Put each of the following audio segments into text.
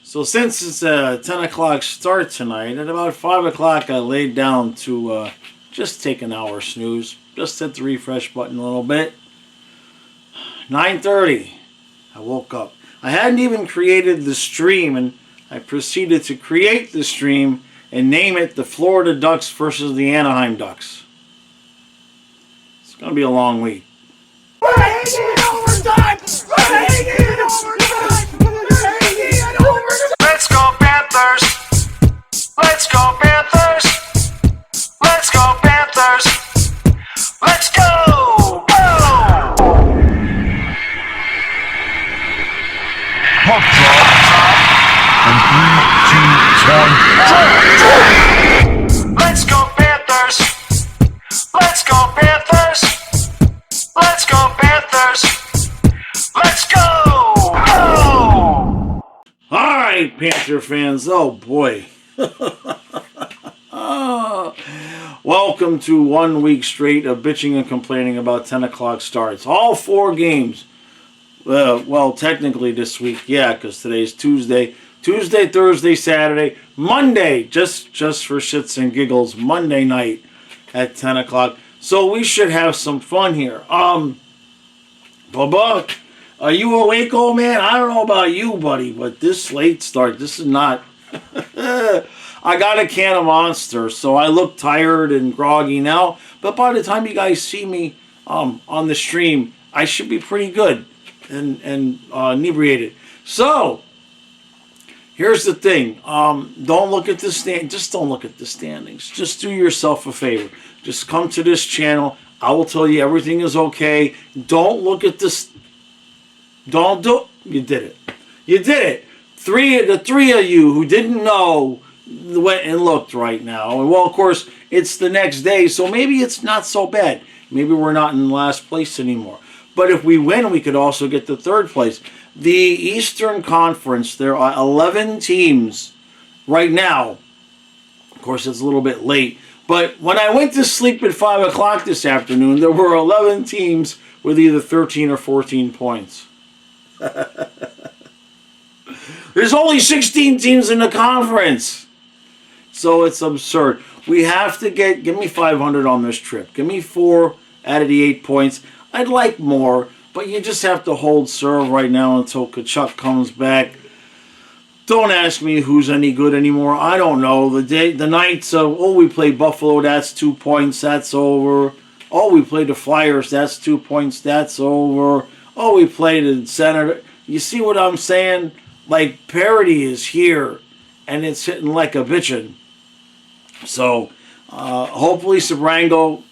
So since it's a 10 o'clock start tonight, at about 5 o'clock I laid down to just take an hour snooze. Just hit the refresh button a little bit. 9:30, I woke up. I hadn't even created the stream, and I proceeded to create the stream and name it the Florida Ducks versus the Anaheim Ducks. It's going to be a long week. We're hanging overtime! We're hanging overtime! We're hanging overtime! Let's go Panthers! Let's go Panthers! Let's go Panthers! Let's go! Go! Puck drop. And 3, 2, 1, Let's go Panthers! Let's go Panthers! Let's go Panthers! Let's go! Go! All right, Panther fans. Oh, boy. Welcome to 1 week straight of bitching and complaining about 10 o'clock starts. All 4 games. Well, technically this week, yeah, because today's Tuesday. Tuesday, Thursday, Saturday, Monday, just for shits and giggles, Monday night at 10 o'clock. So we should have some fun here. Bubba, are you awake, old man? I don't know about you, buddy, but this late start, this is not... I got a can of Monster, so I look tired and groggy now. But by the time you guys see me on the stream, I should be pretty good and inebriated. So, here's the thing. Don't look at the just don't look at the standings. Just do yourself a favor. Just come to this channel. I will tell you everything is okay. Don't look at this. Don't do. You did it. You did it. The three of you who didn't know went and looked right now. And well, of course, it's the next day, so maybe it's not so bad. Maybe we're not in last place anymore. But if we win, we could also get to third place. The Eastern Conference, there are 11 teams right now. Of course, it's a little bit late. But when I went to sleep at 5 o'clock this afternoon, there were 11 teams with either 13 or 14 points. There's only 16 teams in the conference. So it's absurd. We have to give me 500 on this trip. Give me 4 out of the 8 points. I'd like more, but you just have to hold serve right now until Kachuk comes back. Don't ask me who's any good anymore. I don't know. The nights of, oh, we play Buffalo, that's 2 points, that's over. Oh, we played the Flyers, that's 2 points, that's over. Oh, we played the Senator. You see what I'm saying? Like, parity is here, and it's hitting like a bitchin'. So, hopefully Sabrango,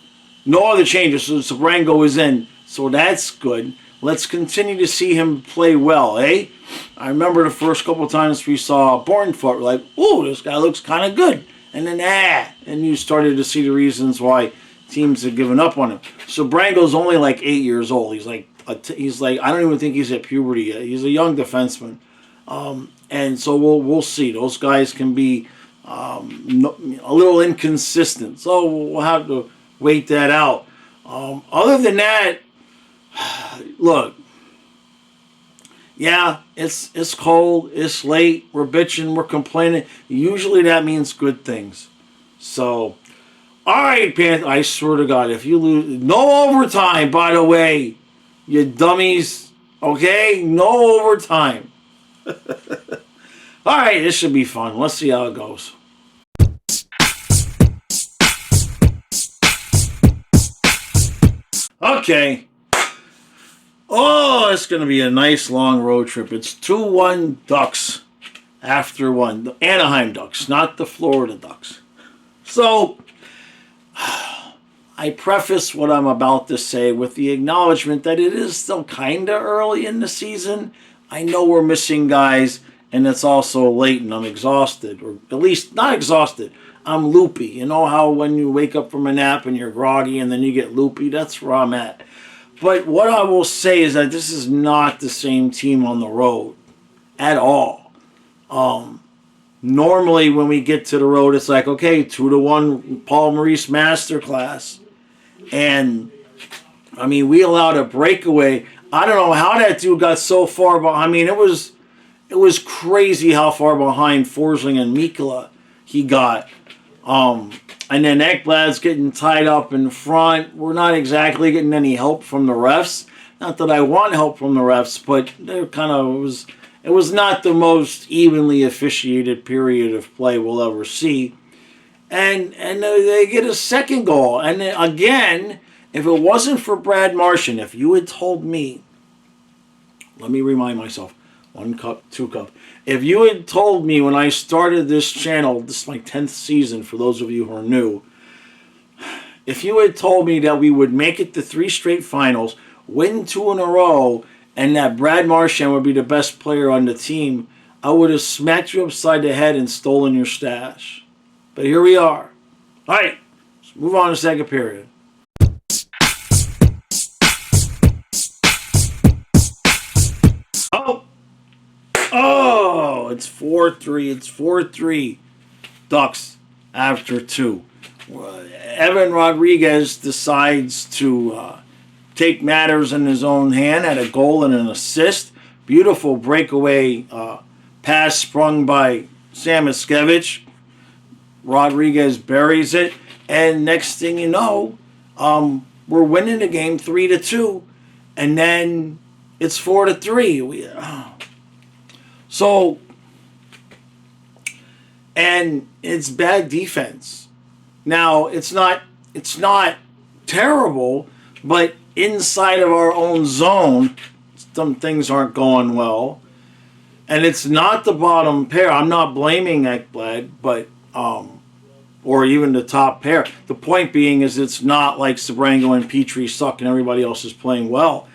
no other changes, so Sabrango is in. So that's good. Let's continue to see him play well, eh? I remember the first couple of times we saw Bornfoot, we're like, ooh, this guy looks kind of good. And then, and you started to see the reasons why teams have given up on him. So Brango's only like 8 years old. He's like, I don't even think he's at puberty yet. He's a young defenseman. And so we'll see. Those guys can be a little inconsistent. So we'll have to wait that out. Other than that, look, yeah, it's cold, it's late, we're bitching, we're complaining. Usually that means good things. So, all right, Panthers, I swear to God, if you lose, no overtime, by the way, you dummies, okay? No overtime. All right, this should be fun. Let's see how it goes. Okay. Oh, it's going to be a nice long road trip. It's 2-1 Ducks after one. The Anaheim Ducks, not the Florida Ducks. So, I preface what I'm about to say with the acknowledgement that it is still kind of early in the season. I know we're missing guys, and it's also late, and I'm exhausted. Or at least, not exhausted. I'm loopy. You know how when you wake up from a nap and you're groggy and then you get loopy? That's where I'm at. But what I will say is that this is not the same team on the road at all. Normally when we get to the road, it's like, okay, 2-1 Paul Maurice masterclass. And, I mean, we allowed a breakaway. I don't know how that dude got so far, but I mean, it was it was crazy how far behind Forsling and Mikkola he got. And then Ekblad's getting tied up in front. We're not exactly getting any help from the refs. Not that I want help from the refs, but it was not the most evenly officiated period of play we'll ever see. And they get a second goal. And then again, if it wasn't for Brad Marchand, if you had told me, let me remind myself, 1 cup, 2 cup. If you had told me when I started this channel, this is my 10th season for those of you who are new, if you had told me that we would make it to 3 straight finals, win 2 in a row, and that Brad Marchand would be the best player on the team, I would have smacked you upside the head and stolen your stash. But here we are. All right, let's move on to second period. Oh, it's 4-3. It's 4-3 Ducks after 2. Evan Rodriguez decides to take matters in his own hand, had a goal and an assist. Beautiful breakaway pass sprung by Sam Iskevich. Rodriguez buries it, and next thing you know, we're winning the game 3-2, and then it's 4-3. So, and it's bad defense. Now it's not terrible, but inside of our own zone, some things aren't going well, and it's not the bottom pair. I'm not blaming Ekblad, but or even the top pair. The point being is it's not like Sabrango and Petrie suck and everybody else is playing well.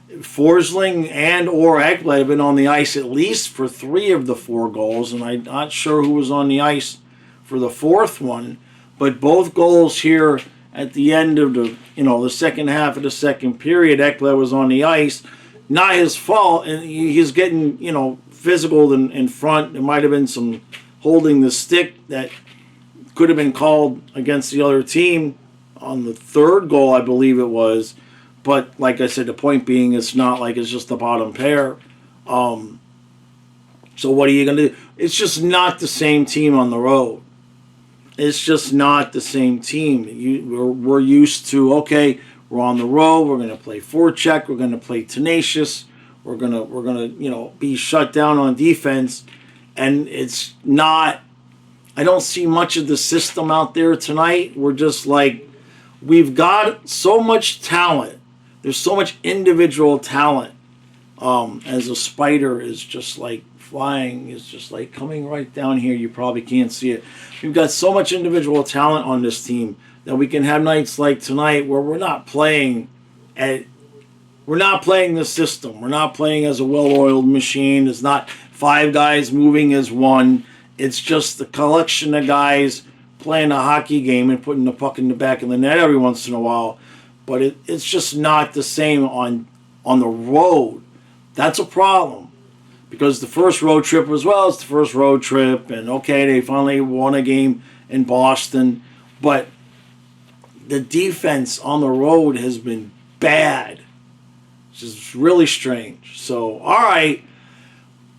Forsling and or Ekblad have been on the ice at least for 3 of the 4 goals, and I'm not sure who was on the ice for the 4th one, but both goals here at the end of the second half of the second period, Ekblad was on the ice. Not his fault, and he's getting physical in front. There might have been some holding the stick that could have been called against the other team on the 3rd goal, I believe it was. But like I said, the point being, it's not like it's just the bottom pair. So what are you going to do? It's just not the same team on the road. It's just not the same team. We're used to, okay, we're on the road. We're going to play forecheck. We're going to play tenacious. We're gonna be shut down on defense, and it's not. I don't see much of the system out there tonight. We're just like, we've got so much talent. There's so much individual talent. As a spider is just like flying, is just like coming right down here. You probably can't see it. We've got so much individual talent on this team that we can have nights like tonight where we're not playing the system. We're not playing as a well-oiled machine. It's not 5 guys moving as one. It's just the collection of guys playing a hockey game and putting the puck in the back of the net every once in a while. But it's just not the same on the road. That's a problem. Because the first road trip as well, it's the first road trip. And okay, they finally won a game in Boston. But the defense on the road has been bad. It's just really strange. So, all right.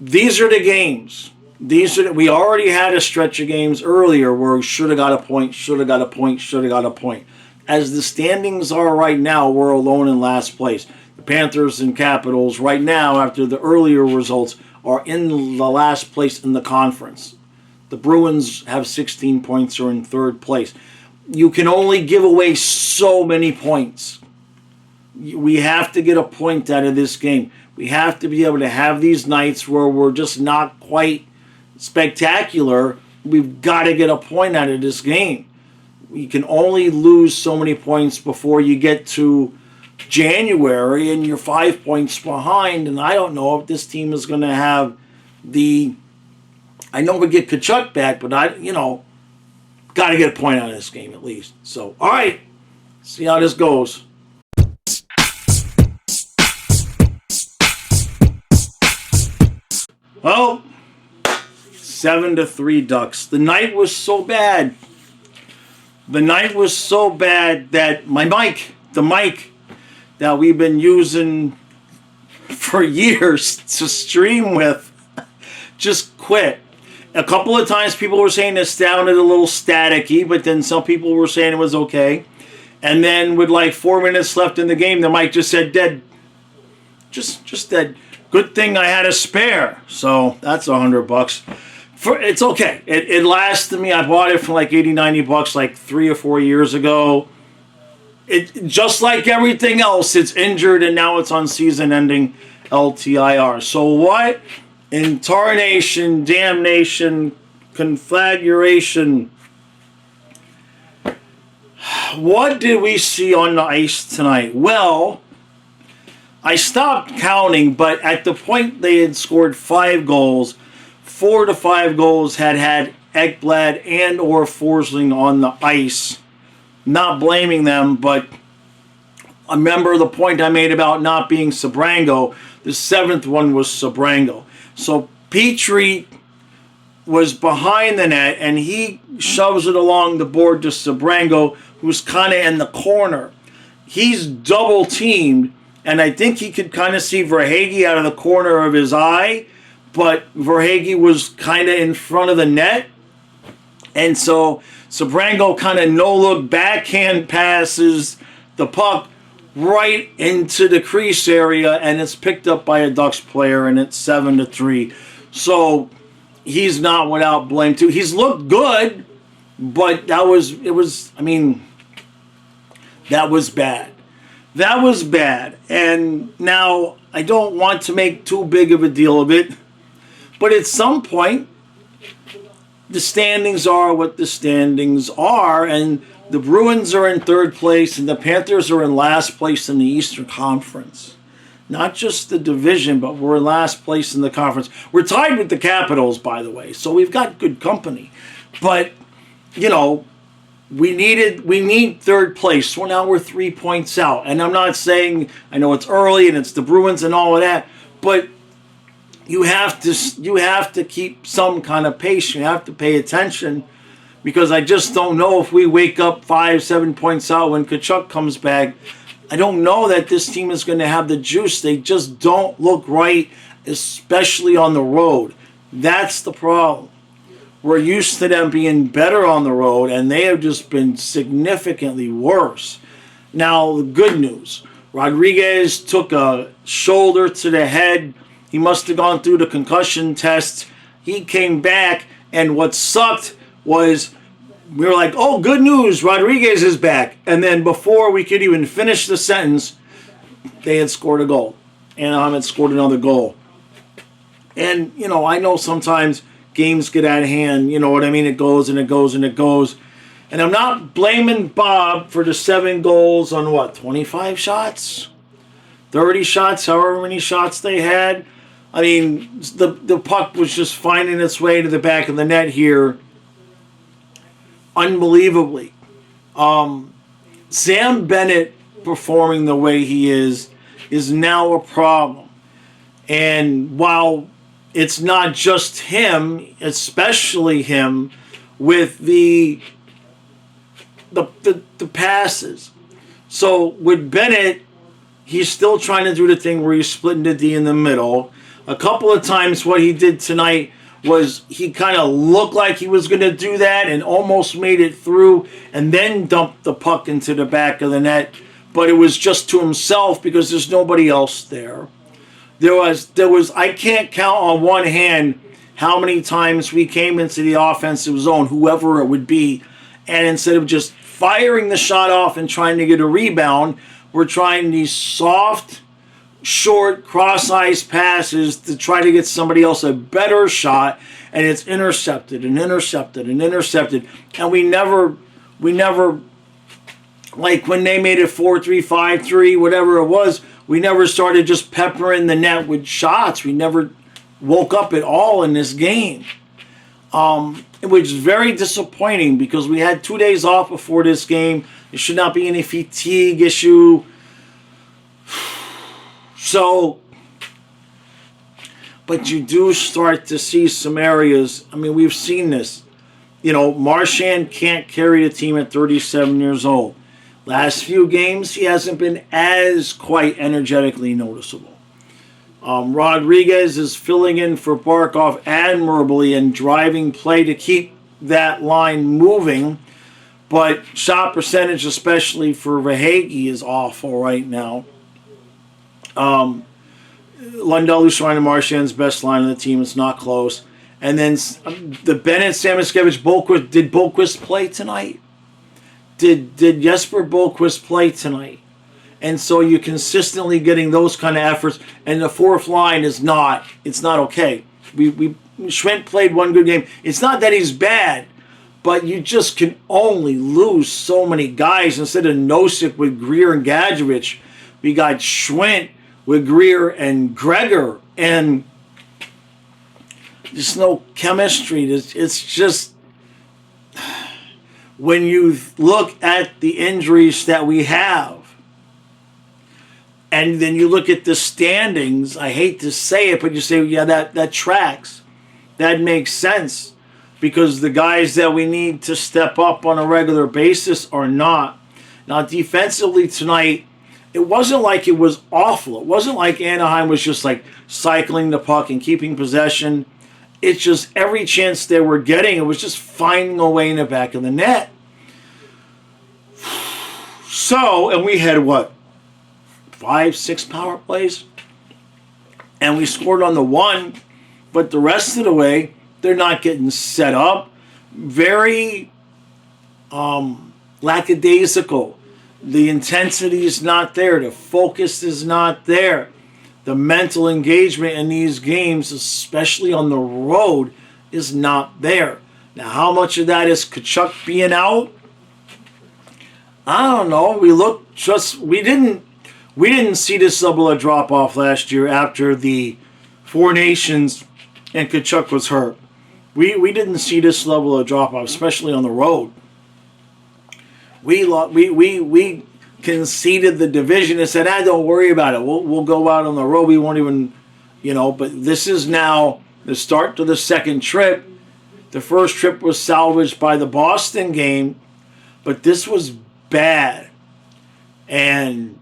These are the games. We already had a stretch of games earlier where we should have got a point, should have got a point, should have got a point. As the standings are right now, we're alone in last place. The Panthers and Capitals right now, after the earlier results, are in the last place in the conference. The Bruins have 16 points, are in 3rd place. You can only give away so many points. We have to get a point out of this game. We have to be able to have these nights where we're just not quite spectacular. We've got to get a point out of this game. You can only lose so many points before you get to January and you're 5 points behind. And I don't know if this team is going to have I know we get Kachuk back, but got to get a point out of this game at least. So, all right, see how this goes. Well, 7-3 Ducks. The night was so bad. The night was so bad that the mic that we've been using for years to stream with, just quit. A couple of times people were saying it sounded a little staticky, but then some people were saying it was okay. And then with like 4 minutes left in the game, the mic just said dead. Just dead. Good thing I had a spare. So that's $100. It's okay. It lasted me. I bought it for like $80-90 like 3 or 4 years ago. It just like everything else, it's injured and now it's on season-ending LTIR. So what in tarnation, damnation, conflagration? What did we see on the ice tonight? Well, I stopped counting, but at the point they had scored 5 goals, 4 to 5 goals had Ekblad and or Forsling on the ice. Not blaming them, but remember the point I made about not being Sabrango. The 7th one was Sabrango. So Petrie was behind the net, and he shoves it along the board to Sabrango, who's kind of in the corner. He's double-teamed, and I think he could kind of see Verhaeghe out of the corner of his eye, but Verhaeghe was kind of in front of the net, and so Sabrango kind of no-look backhand passes the puck right into the crease area, and it's picked up by a Ducks player, and it's 7-3. So he's not without blame too. He's looked good, but that was bad. That was bad. And now I don't want to make too big of a deal of it, but at some point the standings are what the standings are, and the Bruins are in 3rd place and the Panthers are in last place in the Eastern Conference. Not just the division, but we're in last place in the conference. We're tied with the Capitals, by the way, so we've got good company. But, you know, we need 3rd place, so now we're 3 points out. And I'm not saying, I know it's early and it's the Bruins and all of that, but you have to keep some kind of pace. You have to pay attention, because I just don't know if we wake up 5-7 points out when Tkachuk comes back. I don't know that this team is going to have the juice. They just don't look right, especially on the road. That's the problem. We're used to them being better on the road, and they have just been significantly worse. Now, the good news. Rodriguez took a shoulder to the head. He must have gone through the concussion test. He came back, and what sucked was we were like, oh, good news, Rodriguez is back. And then before we could even finish the sentence, they had scored a goal. Anaheim had scored another goal. And, you know, I know sometimes games get out of hand. You know what I mean? It goes and it goes and it goes. And I'm not blaming Bob for the 7 goals on, 25 shots? 30 shots, however many shots they had. I mean, the puck was just finding its way to the back of the net here. Unbelievably. Sam Bennett performing the way he is now a problem. And while it's not just him, especially him, with the passes. So with Bennett, he's still trying to do the thing where he's splitting the D in the middle. A couple of times what he did tonight was he kind of looked like he was going to do that and almost made it through and then dumped the puck into the back of the net. But it was just to himself because there's nobody else there. There was I can't count on one hand how many times we came into the offensive zone, whoever it would be, and instead of just firing the shot off and trying to get a rebound, we're trying these soft, short, cross-ice passes to try to get somebody else a better shot, and it's intercepted and intercepted and intercepted. And we never, like when they made it 4-3, 5-3, whatever it was, we never started just peppering the net with shots. We never woke up at all in this game. It was very disappointing because we had 2 days off before this game. There should not be any fatigue issue. So, but you do start to see some areas. I mean, we've seen this. You know, Marchand can't carry the team at 37 years old. Last few games, he hasn't been as quite energetically noticeable. Rodriguez is filling in for Barkov admirably and driving play to keep that line moving. But shot percentage, especially for Verhaeghe, is awful right now. Lundell, Lucian, and Marchand's best line on the team. It's not close. And then the Bennett, Samoskevich, Bolquist. Did Bolquist play tonight? Did Jesper Bolquist play tonight? And so you're consistently getting those kind of efforts. And the fourth line is not. It's not okay. Schwint played one good game. It's not that he's bad, but you just can only lose so many guys. Instead of Nosek with Greer and Gadjevich, we got Schwint with Greer and Gregor, and there's no chemistry. It's just, when you look at the injuries that we have, and then you look at the standings, I hate to say it, but you say, yeah, that tracks. That makes sense, because the guys that we need to step up on a regular basis are not. Now, defensively tonight, it wasn't like it was awful. It wasn't like Anaheim was just like cycling the puck and keeping possession. It's just every chance they were getting, it was just finding a way in the back of the net. So, and we had what? 5-6 power plays? And we scored on the one, but the rest of the way, they're not getting set up. Very lackadaisical. The intensity is not there. The focus is not there. The mental engagement in these games, especially on the road, is not there. Now, how much of that is Tkachuk being out? I don't know. We didn't see this level of drop off last year after the Four Nations and Tkachuk was hurt. We didn't see this level of drop off, especially on the road. We conceded the division and said, don't worry about it. We'll go out on the road. We won't even, but this is now the start to the second trip. The first trip was salvaged by the Boston game, but this was bad. And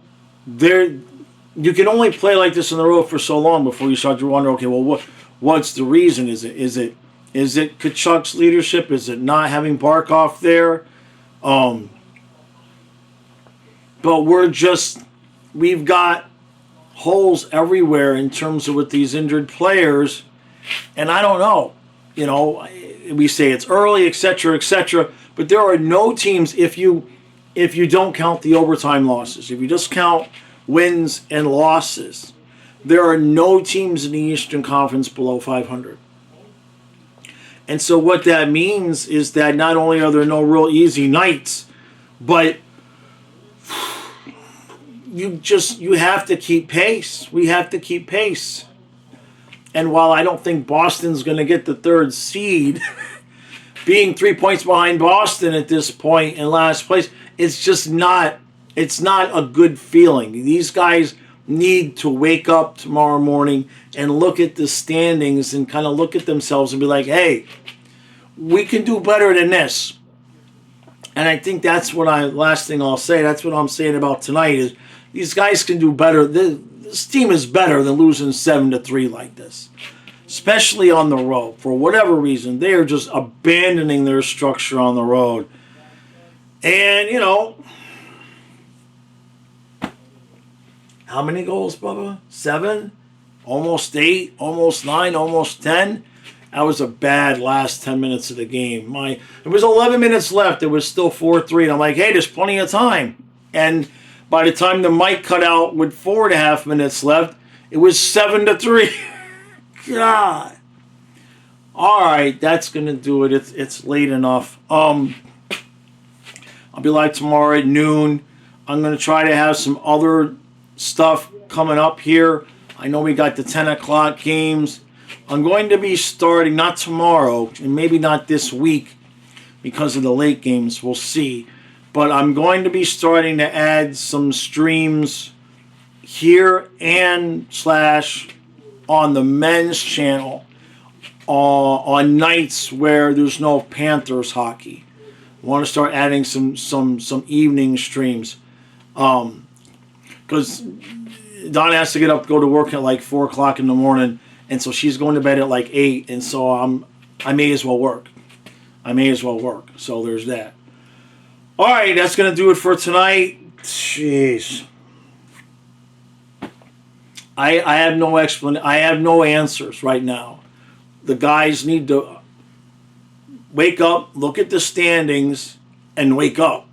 you can only play like this on the road for so long before you start to wonder, okay, well, what's the reason? Is it Tkachuk's leadership? Is it not having Barkov there? But we've got holes everywhere in terms of with these injured players, and I don't know. We say it's early, etc., but there are no teams, if you don't count the overtime losses, if you just count wins and losses, there are no teams in the Eastern Conference below 500. And so what that means is that not only are there no real easy nights, but you have to keep pace. We have to keep pace. And while I don't think Boston's going to get the third seed, being 3 points behind Boston at this point in last place, it's not a good feeling. These guys need to wake up tomorrow morning and look at the standings and kind of look at themselves and be like, hey, we can do better than this. And I think that's last thing I'll say, that's what I'm saying about tonight is these guys can do better. This team is better than losing 7-3 like this, especially on the road. For whatever reason, they are just abandoning their structure on the road. And, how many goals, Bubba? 7? Almost 8? Almost 9? Almost 10? That was a bad last 10 minutes of the game. It was 11 minutes left. It was still 4-3. And I'm like, hey, there's plenty of time. And by the time the mic cut out with 4.5 minutes left, it was 7-3. God. All right, that's going to do it. It's late enough. I'll be live tomorrow at noon. I'm going to try to have some other stuff coming up here. I know we got the 10 o'clock games. I'm going to be starting, not tomorrow, and maybe not this week because of the late games. We'll see. But I'm going to be starting to add some streams here and / on the men's channel on nights where there's no Panthers hockey. I want to start adding some evening streams. Because Donna has to get up, go to work at like 4 o'clock in the morning, and so she's going to bed at like 8, and so I may as well work. So there's that. All right, that's going to do it for tonight. Jeez. I have no explanation. I have no answers right now. The guys need to wake up, look at the standings, and wake up.